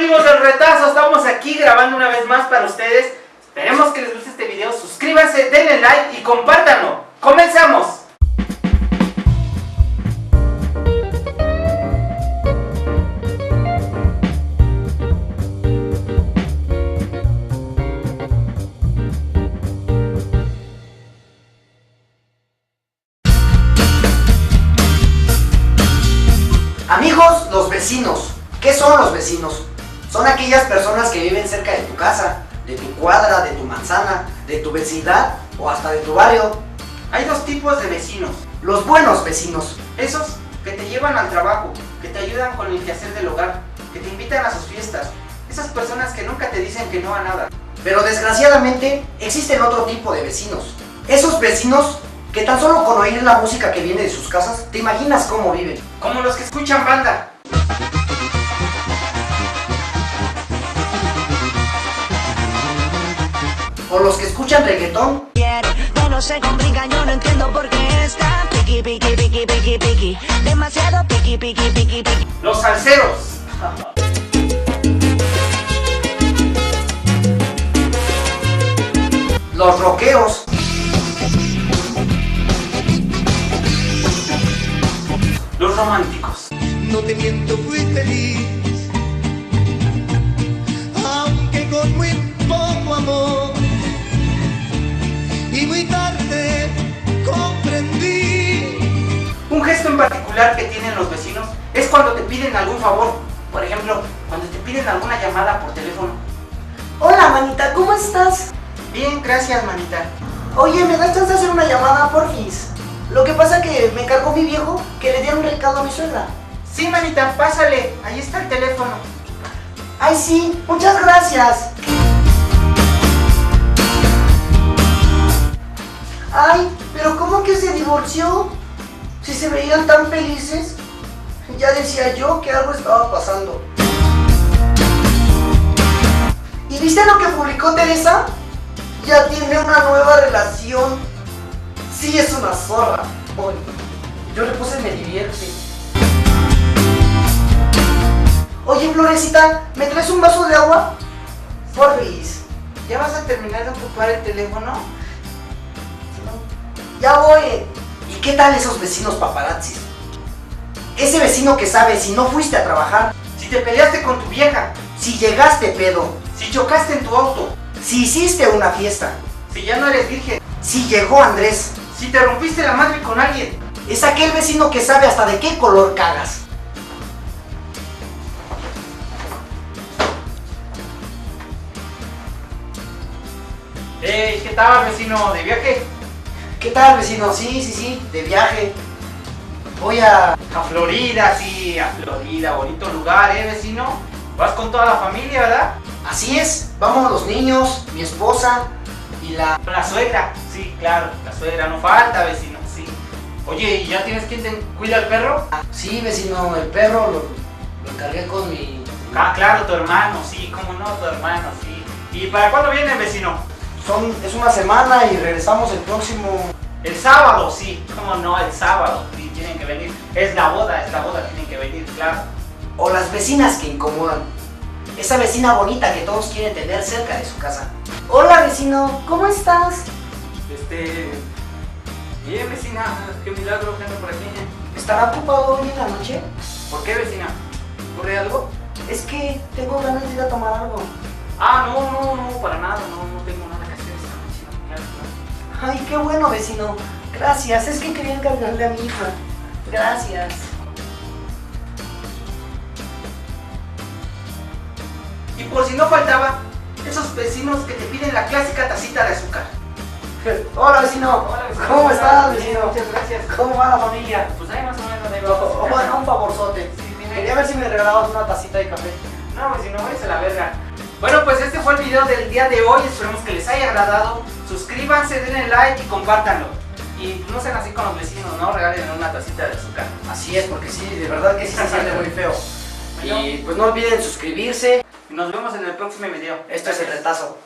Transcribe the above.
amigos del Retazo? Estamos aquí grabando una vez más para ustedes. Esperemos que les guste este video. Suscríbanse, denle like y compártanlo. ¡Comenzamos! Amigos, los vecinos. ¿Qué son los vecinos? Son aquellas personas que viven cerca de tu casa, de tu cuadra, de tu manzana, de tu vecindad o hasta de tu barrio. Hay dos tipos de vecinos. Los buenos vecinos. Esos que te llevan al trabajo, que te ayudan con el quehacer del hogar, que te invitan a sus fiestas. Esas personas que nunca te dicen que no a nada. Pero desgraciadamente existen otro tipo de vecinos. Esos vecinos que tan solo con oír la música que viene de sus casas, te imaginas cómo viven. Como los que escuchan banda. O los que escuchan reggaetón. No se complica, yo no entiendo por qué está piqui, piqui, piqui, piqui, piqui. Demasiado piqui, piqui, piqui, piqui. Los salseros. Los rockeros. Los románticos. No te miento, fui feliz, aunque con muy poco amor, y muy tarde comprendí. Un gesto en particular que tienen los vecinos es cuando te piden algún favor. Por ejemplo, cuando te piden alguna llamada por teléfono. Hola, manita, ¿cómo estás? Bien, gracias, manita. Oye, ¿me das chance de hacer una llamada, porfis? Lo que pasa que me encargó mi viejo que le diera un recado a mi suegra. Sí, manita, pásale. Ahí está el teléfono. Ay, sí, muchas gracias. Ay, pero ¿cómo que se divorció? Si se veían tan felices. Ya decía yo que algo estaba pasando. ¿Y viste lo que publicó Teresa? Ya tiene una nueva relación. Sí, es una zorra. Oye, yo le puse me divierte. Oye, Florecita, ¿me traes un vaso de agua? Porfis. ¿Ya vas a terminar de ocupar el teléfono? Ya voy. ¿Y qué tal esos vecinos paparazzis? Ese vecino que sabe si no fuiste a trabajar, Si te peleaste con tu vieja, si llegaste pedo, si chocaste en tu auto, si hiciste una fiesta, si ya no eres virgen, si llegó Andrés. si te rompiste la madre con alguien. Es aquel vecino que sabe hasta de qué color cagas. ¿Qué tal, vecino? ¿De viaje? ¿Qué tal, vecino? Sí, de viaje. Voy a... A Florida, sí, a Florida. Bonito lugar, vecino? Vas con toda la familia, ¿verdad? Así es, vamos los niños, mi esposa y la... Con la suegra. Sí, claro, la suegra no falta, vecino, sí. Oye, ¿y ya tienes quien te cuida al perro? Sí, vecino, el perro lo encargué con mi... Ah, claro, tu hermano, sí, cómo no, tu hermano, sí. ¿Y para cuándo vienen, vecino? Es una semana y regresamos el próximo... El sábado, sí, cómo no, el sábado, sí, tienen que venir. Es la boda, tienen que venir, claro. O las vecinas que incomodan. Esa vecina bonita que todos quieren tener cerca de su casa. Hola, vecino, ¿cómo estás? Bien, vecina, qué milagro que ando por aquí. ¿Estará ocupado hoy en la noche? ¿Por qué, vecina? ¿Ocurre algo? Es que tengo ganas de ir a tomar algo. Ah, no, para nada, no tengo nada que hacer esta noche, no, claro, claro. Ay, qué bueno, vecino. Gracias, es que quería encargarle a mi hija. Gracias. Y por si no faltaba, esos vecinos que te piden la clásica tacita de azúcar. Hola, vecino. Hola, vecino. ¿Cómo estás, Bien, vecino? muchas gracias. ¿Cómo va la familia? Pues ahí más o menos, ahí vamos. Bueno, un favorzote. Sí, dime. Quería ver si me regalabas una tacita de café. No, vecino, váyase a la verga. Bueno, pues este fue el video del día de hoy. Esperemos que les haya agradado. Suscríbanse, denle like y compártanlo. Y no sean así con los vecinos, ¿no? Regalen una tacita de azúcar. Así es, porque sí, de verdad que sí se siente muy feo. Y pues no olviden suscribirse. Y nos vemos en el próximo video. Esto es El Retazo.